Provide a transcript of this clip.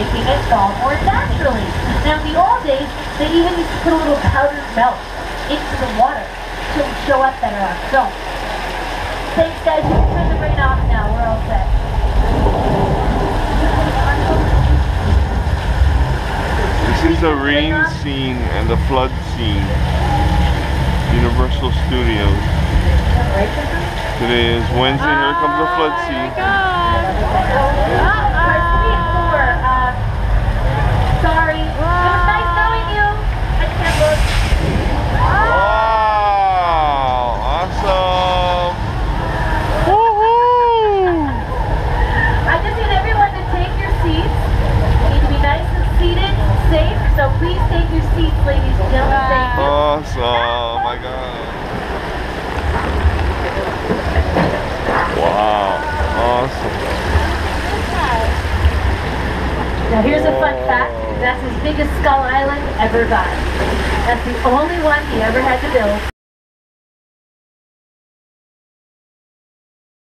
making it fall more naturally. Now, in the old days, they even used to put a little powdered milk into the water to show up better on film. Thanks, guys. You can turn the rain off now. We're all set. This is the rain scene and the flood scene. Universal Studios. Today is Wednesday. Here comes the flood scene. Sorry. It was nice knowing you. I can't look. Wow! Awesome! Woohoo! I just need everyone to take your seats. You need to be nice and seated, safe. So please take your seats, ladies and gentlemen. Thank you. Awesome! Oh my God! Wow! Awesome! Now here's a fun fact. That's as big as Skull Island ever got. That's the only one he ever had to build.